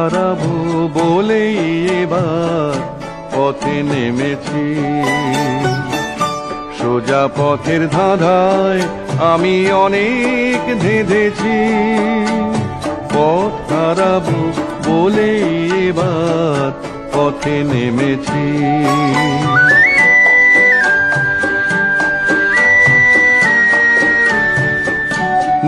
হারাবো বলেই এবার পথে নেমেছি। সোজা পথের ধাঁধায় আমি অনেক ধেঁধেছি, পথ হারাবো বলেই এবার পথে নেমেছি।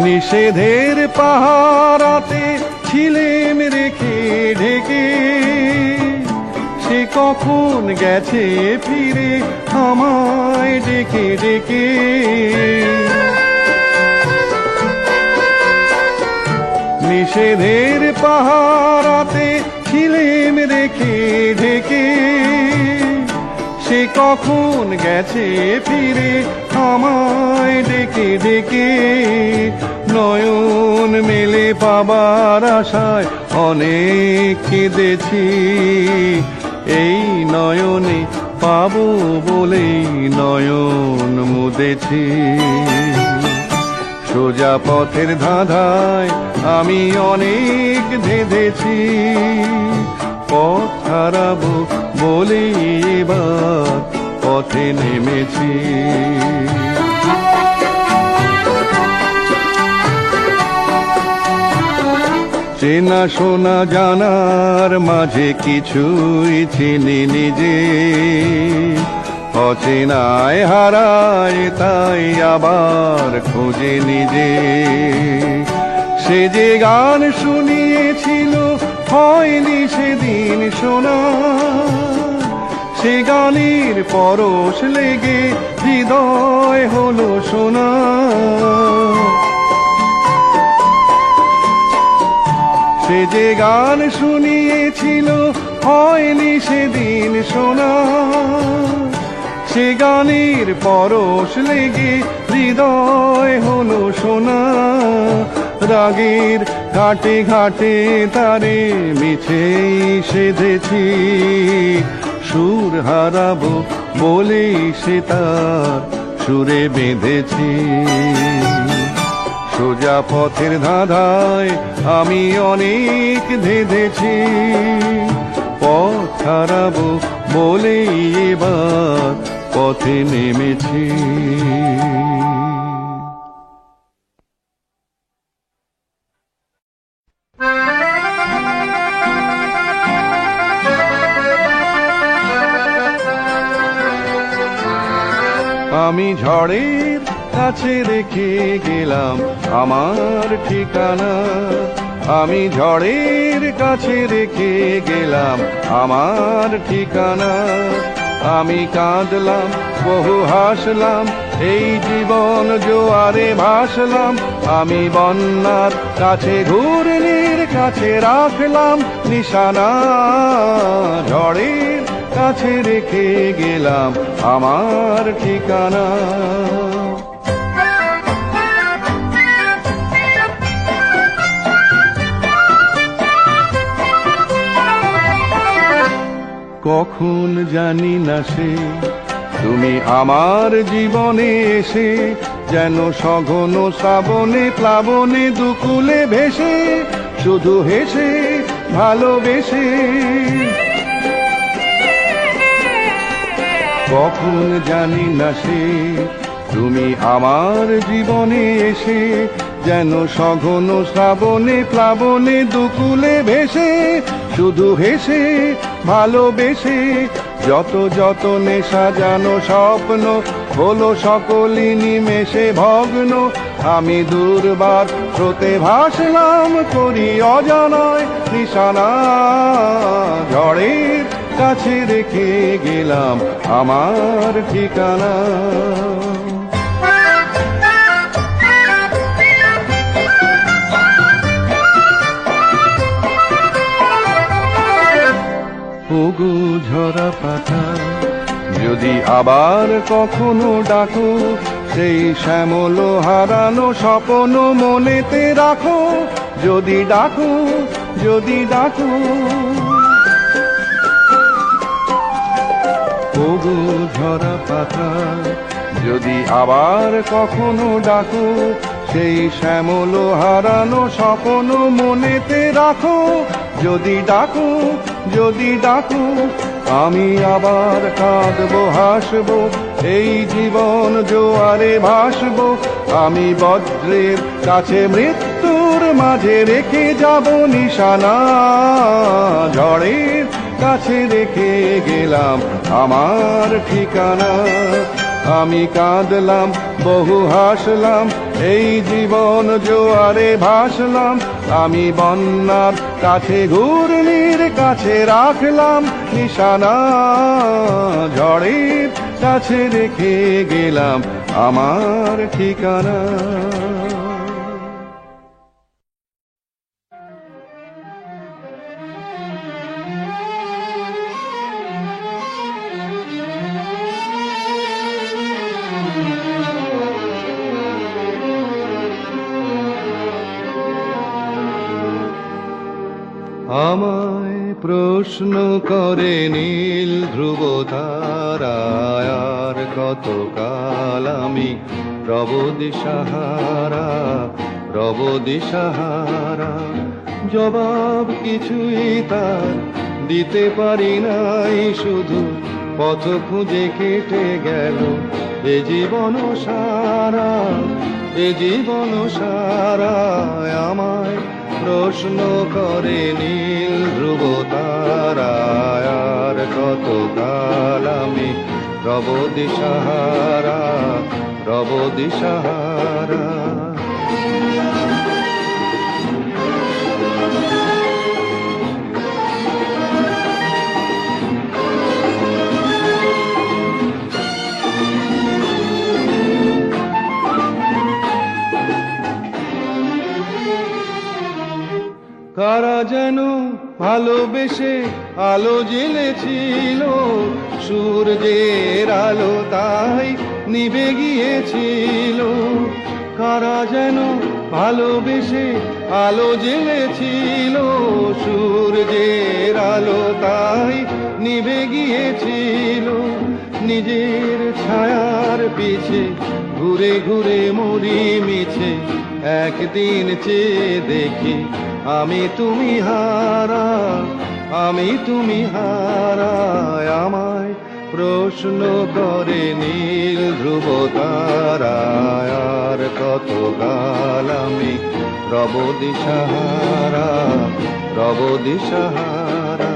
নিষেধের পাহারাতে ছিলেম রেখে ঢেকে, সে কখন গেছে ফিরে আমায় ডেকে ডেকে। নিষেধের পাহারাতে ছিলেম রেখে ঢেকে, সে কখন গেছে ফিরে আমায় ডেকে ডেকে। নয়ন মেলে পাবার আশায় অনেক কেঁদেছি, এই নয়নে পাবো বলেই নয়ন মুদেছি। সোজা পথের ধাঁধায় আমি অনেক ধেঁধেছি, পথ হারাবো বলেই এবার পথে নেমেছি। চেনা শোনা জানার মাঝে কিছুই চিনি নিজে, অচেনায় হারায় তাই আবার খোঁজে নিজে। সে যে গান শুনিয়েছিল হয়নি সেদিন শোনা, সে গানের পরশ লেগে হৃদয় হলো শোনা। সে যে গান শুনিয়েছিল হয়নি সেদিন শোনা, সে গানের পরশ লেগে হৃদয় হলো শোনা। রাগের ঘাটে ঘাটে তারে মিছেই সেধেছি, সুর হারাবো বলেই সে তার সুরে বেঁধেছি। সোজা পথের ধাঁধায় আমি অনেক ধেঁধেছি, পথ হারাবো বলেই এবার পথে নেমেছি। আমি ঝড়ের কাছে রেখে গেলাম আমার ঠিকানা, আমি ঝড়ের কাছে রেখে গেলাম আমার ঠিকানা। আমি কাঁদলাম বহু হাসলাম, এই জীবন জোয়ারে ভাসলাম। আমি বন্যার কাছে ঘূর্ণির কাছে রাখলাম নিশানা, ঝড়ের কাছে রেখে গেলাম আমার ঠিকানা। কখন জানি না সে তুমি আমার জীবনে এসে, যেন সঘন শ্রাবণে প্লাবনে দুকুলে ভেসে, শুধু হেসে ভালোবেসে। কখন জানি না সে তুমি আমার জীবনে এসে, যেন সঘন শ্রাবণে প্লাবনে দুকুলে ভেসে, শুধু হেসে ভালোবেসে। যত যত নেশা জানো স্বপ্ন হলো সকলই নিমেষে ভগ্ন। আমি দুর্বার স্রোতে ভাসলাম করি অজানায় নিশানা, ঝড়ের কাছে রেখে গেলাম আমার ঠিকানা। ওগো ঝরা পাতা যদি আবার কখনো ডাকো, সেই শ্যামল হারানো স্বপ্ন মনেতে রাখো। যদি ডাকো যদি ডাকো, ওগো ঝরা পাতা যদি আবার কখনো ডাকো, সেই শ্যামল হারানো স্বপ্ন মনেতে রাখো। যদি ডাকো, যদি ডাকো, আমি আবার কাঁদবো হাসবো, এই জীবন জোয়ারে ভাসবো। আমি বজ্রের কাছে মৃত্যুর মাঝে রেখে যাব নিশানা, ঝড়ের কাছে রেখে গেলাম আমার ঠিকানা। আমি কাঁদলাম, বহু হাসলাম, এই জীবন জোয়ারে ভাসলাম। আমি বন্যার কাছে, ঘূর্ণির কাছে রাখলাম নিশানা, ঝড়ের কাছে রেখে গেলাম আমার ঠিকানা। আমায় প্রশ্ন করে নীল ধ্রুব তারায়, আর কতকাল আমি রব দিশাহারা, রব দিশাহারা। জবাব কিছুই তার দিতে পারি নাই, শুধু পথ খুঁজে কেটে গেল এ জীবন সারা, এ জীবন সারা। আমায় প্রশ্ন করে নীল ধ্রুব তারায়, আর কতকাল আমি রব দিশাহারা, রব দিশাহারা। কারা যেন ভালোবেসে আলো জ্বেলেছিল, সূর্যের আলো তাই নিভে গিয়েছিল। কারা যেন ভালোবেসে আলো জ্বেলেছিল, সূর্যের আলো তাই নিভে গিয়েছিল। নিজের ছায়ার পিছে ঘুরে ঘুরে মরি মিছে, একদিন চেয়ে দেখি আমি তুমি হারা, আমি তুমি হারা। আমায় প্রশ্ন করে নীল ধ্রুব তারায়, আর কতকাল আমি রব দিশাহারা, রব দিশাহারা।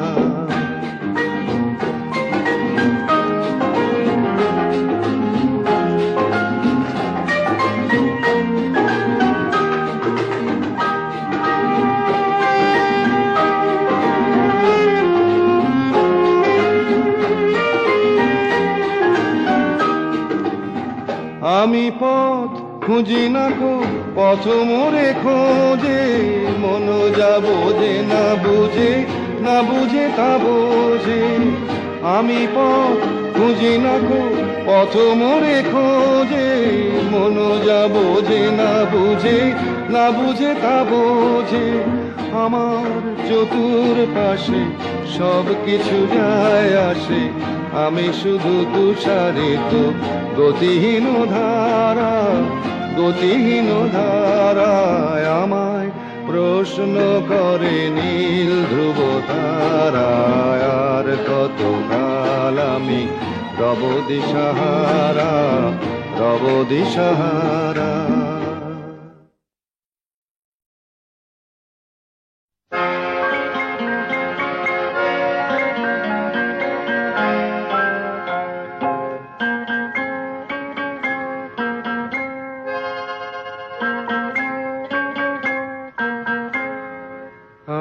আমি পথ খুঁজি না কো, পথ মোরে খোঁজে, মন যা বোঝে না বুঝে, না বুঝে তা বোঝে। আমি পথ খুঁজি না কো, পথ মোরে খোঁজে, মন যা বোঝে না বুঝে, না বুঝে তা বোঝে। আমার চতুর পাশে সব কিছু যায় আসে, আমি শুধু তুষারিত গতিহীন ধারা, গতিহীন ধারায়। আমায় প্রশ্ন করে নীল ধ্রুব তারায়, আর কতকাল আমি রব দিশাহারা, রব দিশাহারা।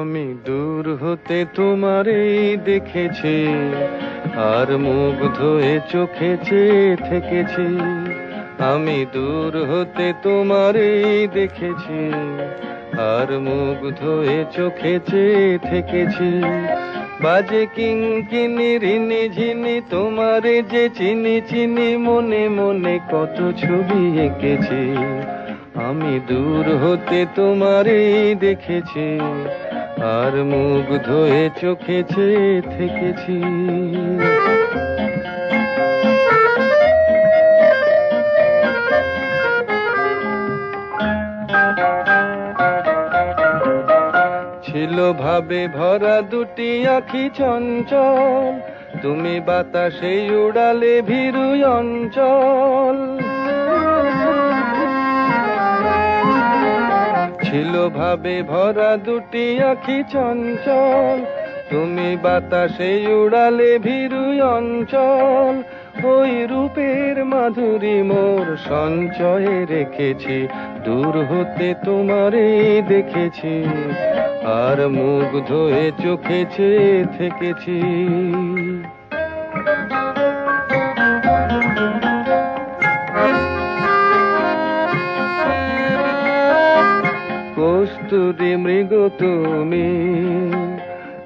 আমি দূর হতে তোমারেই দেখেছি, আর মুগ্ধ হয়ে চোখে চেয়ে থেকেছি। আমি দূর হতে তোমারেই দেখেছি, আর মুগ্ধ হয়ে চোখে চেয়ে থেকেছি। বাজে কিঙ্কিনি রিনি ঝিনি, তোমারে যে চিনি চিনি, মনে মনে কত ছবি এঁকেছি। আমি দূর হতে তোমারেই দেখেছি, আর মুগ্ধ হয়ে চোখে চেয়ে থেকেছি। ছিল ভাবে ভরা দুটি আখি চঞ্চল, তুমি বাতাসে উড়ালে ভীরু অঞ্চল। ছিল ভাবে ভরা দুটি আখি চঞ্চল, তুমি বাতাসে উড়ালে ভীরু অঞ্চল। ওই রূপের মাধুরী মোর সঞ্চয়ে রেখেছি, দূর হতে তোমারে দেখেছি, আর মুগ্ধ হয়ে চোখে চেয়ে থেকেছি। কস্তুরী মৃগ তুমি,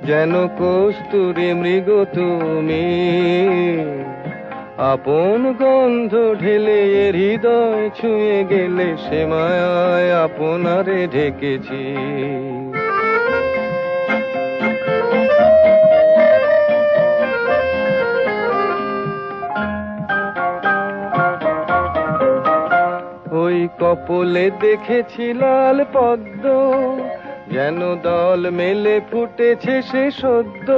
যেন কস্তুরী মৃগ তুমি, আপন গন্ধ ঢেলে হৃদয় ছুঁয়ে গেলে, সে মায়ায় আপনারে ঢেকেছি। ওই কপলে দেখেছি লাল পদ্ম, যেন দল মেলে ফুটেছে সে সদ্য।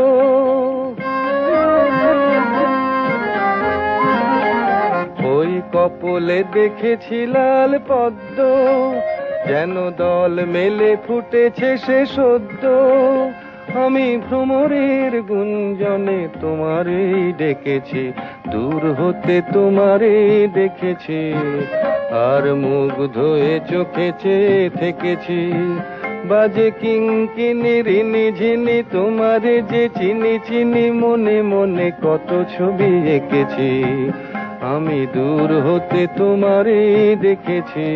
ওই কপলে দেখেছি লাল পদ্ম, যেন দল মেলে ফুটেছে সে সদ্য। আমি ভ্রমরের গুঞ্জনে তোমারেই ডেকেছি, দূর হতে তোমারেই দেখেছি, আর মুগ্ধ হয়ে চোখে চেয়ে থেকেছি। বাজে কিঙ্কিনি রিনি ঝিনি, তোমারে যে চিনি চিনি, মনে মনে কত ছবি এঁকেছি। আমি দূর হতে তোমারে দেখেছি,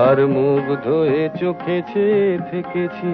আর মুগ্ধ হয়ে চোখে চেয়ে থেকেছি।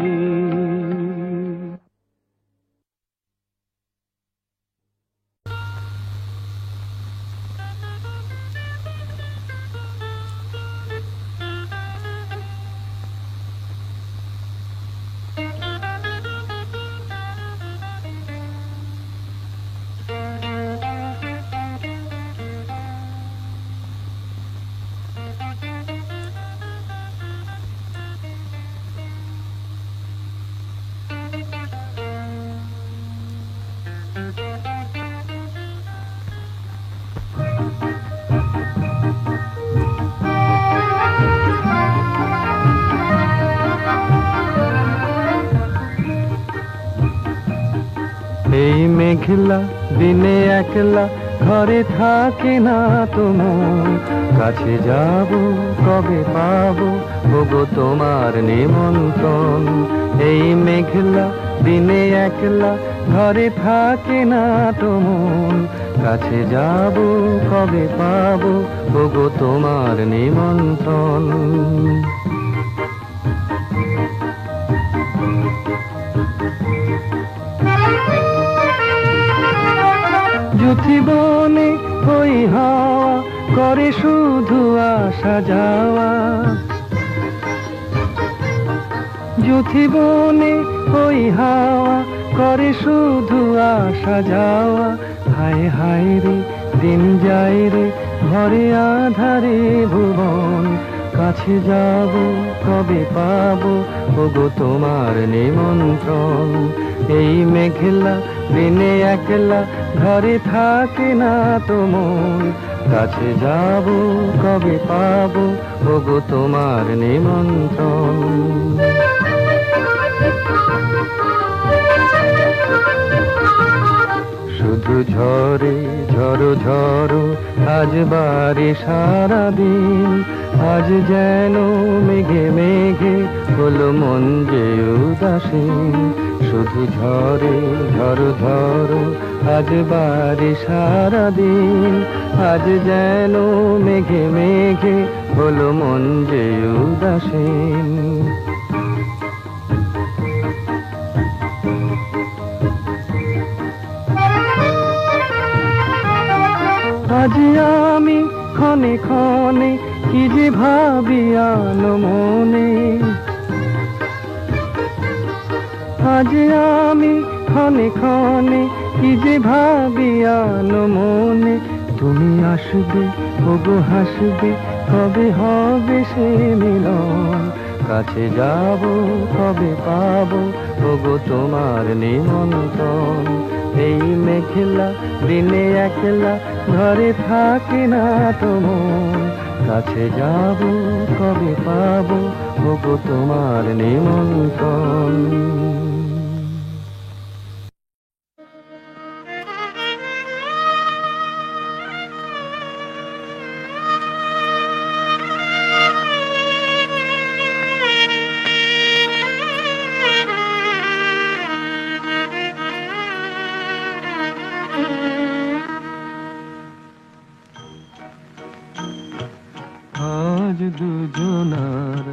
এই মেঘলা দিনে একলা ঘরে থাকে না তোমার, কাছে যাব কবে পাবো ওগো তোমার নিমন্ত্রণ। এই মেঘলা দিনে একলা ঘরে থাকে না তোমার, কাছে যাব কবে পাবো ওগো তোমার নিমন্ত্রণ। জীবনে ওই হাওয়া করে শুধু আসা যাওয়া, জীবনে ওই হাওয়া করে শুধু আসা যাওয়া। হায় হায় রে দিন যায় রে ঘরে আধারে ভুবন, কাছে যাব কবে পাবো ওগো তোমার নিমন্ত্রণ। এই মেঘলা দিনে একলা ঘরে থাকে না তোমার, কাছে যাব কবে পাবো ওগো তোমার নিমন্ত্রণ। শুধু ঝরে ঝরো ঝরো আজ বারে সারাদিন, আজ যেন মেঘে মেঘে হলো মন যে উদাসীন। শুধু ঝরে ঝরো ঝরো আজ বারে সারাদিন, আজ যেন মেঘে মেঘে হলো মন যে উদাসীন। আজ আমি ক্ষণে ক্ষণে কি যে ভাবি আনো মনে, আজ আমি ক্ষণে ক্ষণে কি যে ভাবি আনো মনে। তুমি আসবে ওগো হাসবে কবে হবে সে মিলন, কাছে যাব কবে পাবো ওগো তোমার নিমন্ত্রণ। এই মেঘলা দিনে একলা ঘরে থাকে না তো মন, কাছে যাব কবে পাবো ওগো তোমার নিমন্ত্রণ। আজ দুজনার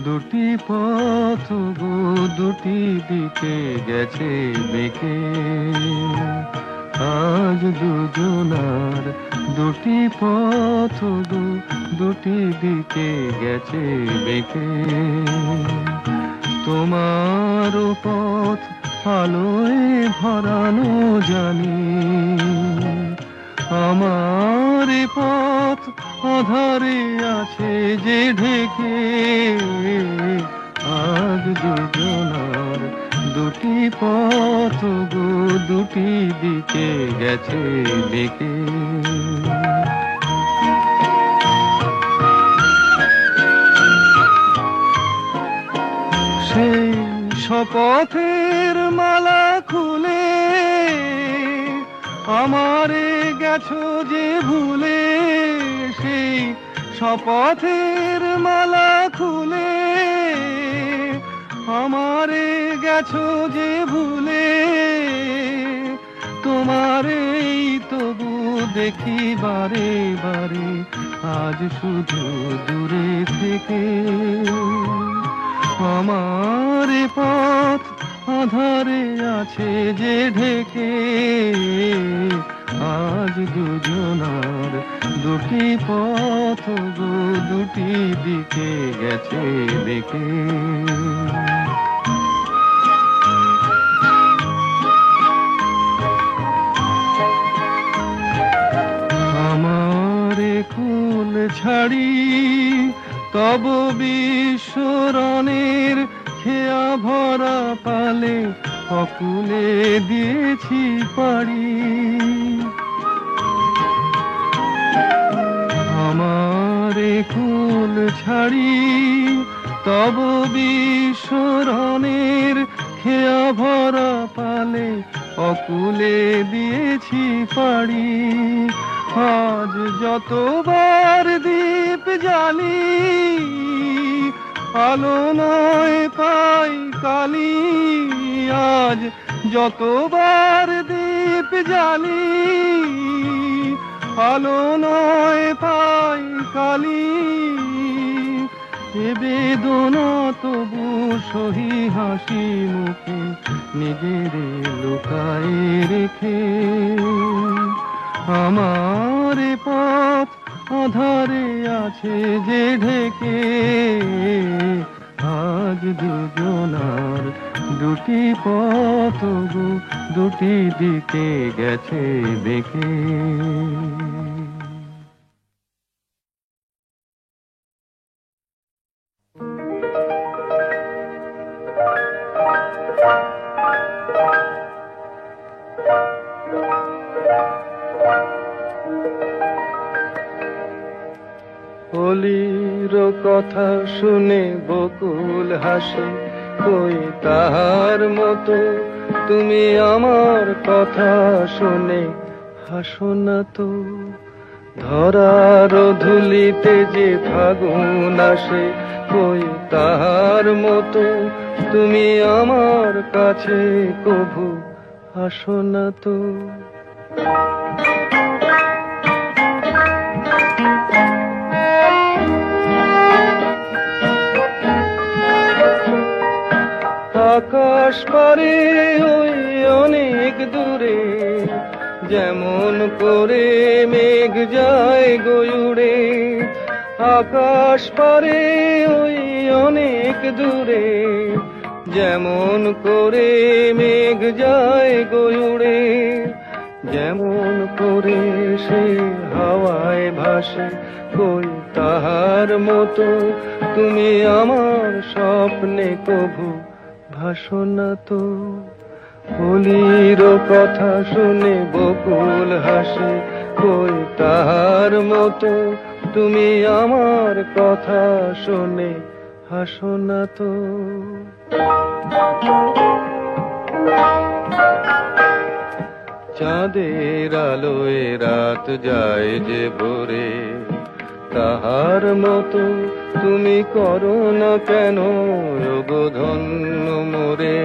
দুটি পথ গো দুটি দিকে গেছে বেঁকে। আজ দুজনার দুটি পথ গো দুটি দিকে গেছে বেঁকে। তোমার পথ আলোয় ভরানো জানি, আমার পথ আধারে আছে যে ঢেকে। আজ দুজনার দুটি পথ গো দুটি দিকে গেছে বেঁকে। সেই শপথের মালা খুলে আমারে গেছো যে ভুলে। সেই শপথের মালা খুলে আমারে গেছো যে ভুলে। তোমারেই তবু দেখি বারে বারে আজ শুধু দূরে থেকে। আমার পথ আধারে আছে যে ঢেকে। আজ দুজনার দুটি পথ গো দুটি দিকে গেছে বেঁকে। আমারে কুল ছাড়ি তব বিশ্বরণের খেয়া ভরা পালে অকুলে দিয়েছি পাড়ি। আমারে কুল ছাড়ি তব বিশ্বরণের খেয়া ভরা পালে অকুলে দিয়েছি পাড়ি। আজ যতবার দীপ জ্বালি আলো নয় পাই কালি। আজ যতবার দীপ জ্বালি আলো নয় পাই কালি। এ বেদনা তবু সহি হাসি মুখে নিজের লুকায় রেখে। আমার পথ আধারে আছে যে ঢেকে। আজ দুজনার দুটি পথ গো দুটি দিকে গেছে বেঁকে। হোলির কথা শুনে বকুল হাসে, কই তাহার মতো তুমি আমার কথা শুনে হাসো না তো। ধরার ধুলিতে যে ফাগুন আসে, কই তাহার মতো তুমি আমার কাছে কভু আসো না তো। আকাশ পারে ওই অনেক দূরে, যেমন করে মেঘ যায় গয়ুড়ে। আকাশ পারে ওই অনেক দূরে, যেমন করে মেঘ যায় গয়ুড়ে। যেমন করে সে হাওয়ায় ভাসে, কই তাহার মতো তুমি আমার স্বপ্নে কভু হাসো না তো। কলির কথা শুনে বকুল হাসে, কই তাহার মতো তুমি আমার কথা শুনে হাসো না তো। চাঁদের আলোয় রাত যায় যে ভোরে, তাহার মতো তুমি করো না কেন ওগো ধন্য মোরে।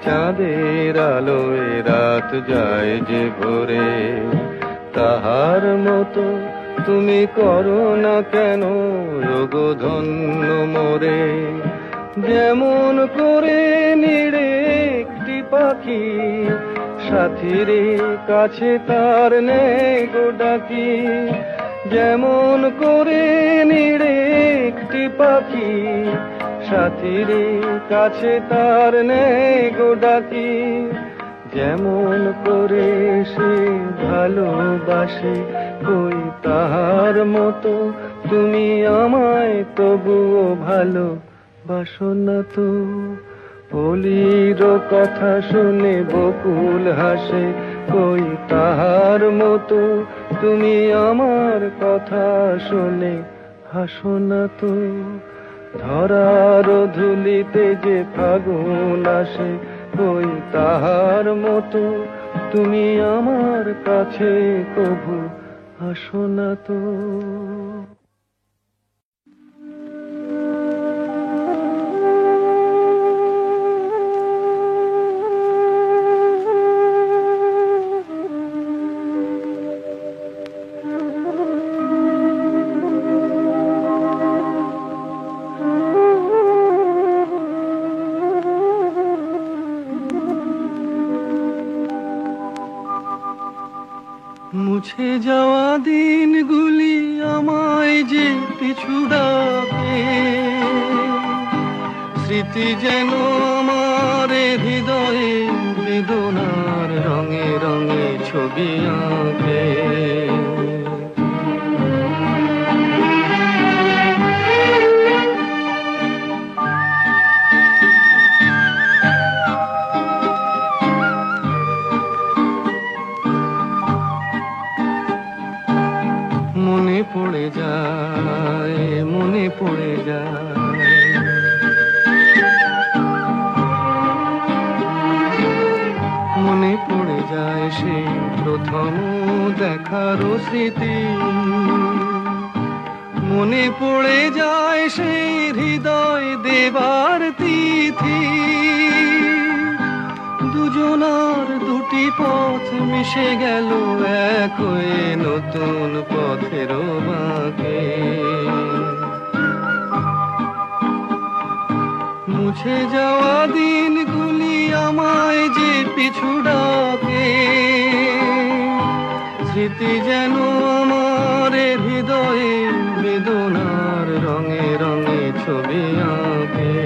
চাঁদের আলোয় রাত যায় যে ভোরে, তাহার মতো তুমি করো না কেন ওগো ধন্য মোরে। যেমন করে নিড়ে একটি পাখি, সাথীর কাছে তার নেই গো ডাকি। যেমন করে নিড়ে একটি পাখি, সাথীর কাছে তার নেই গো ডাকি। যেমন করে সে ভালোবাসে, কই তাহার মতো তুমি আমায় তবুও ভালোবাসো না তো। কলির কথা শুনে বকুল হাসে, কই তাহার মতো তুমি আমার কথা শুনে হাসো না তো। ধরার ধুলিতে যে ফাগুন আসে, কই তাহার মতো তুমি আমার কাছে কভু হাসো না তো। মুছে যাওয়া দিনগুলি আমায় যে পিছু ডাকে, স্মৃতি যেন আমার হৃদয়ে বেদনার রঙে রঙে ছবি আঁকে। মনে পড়ে যায়, মনে পড়ে যায়, মনে পড়ে যায় সেই প্রথম দেখার স্মৃতি। মনে পড়ে যায় সেই হৃদয় দেবার তিথি। দুজনার দুটি পথ মিশে গেল এক হয়ে নতুন পথের বাঁকে। মুছে যাওয়া দিনগুলি আমায় যে পিছু ডাকে, স্মৃতি যেন আমার হৃদয়ে বেদনার রঙে রঙে ছবি আঁকে।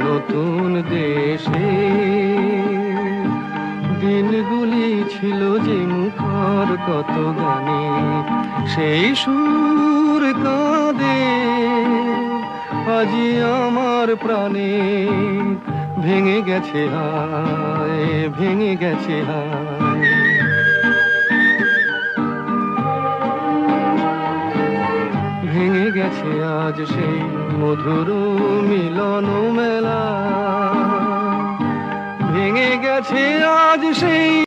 নতুন দেশে দিনগুলি ছিল যে মুখর কত গানে, সেই সুর কাঁদে আজি আমার প্রাণে। ভেঙে গেছে হায়, ভেঙে গেছে হায়, ভেঙে গেছে আজ সেই মধুর মিলন মেলা। ভেঙে গেছে আজ সেই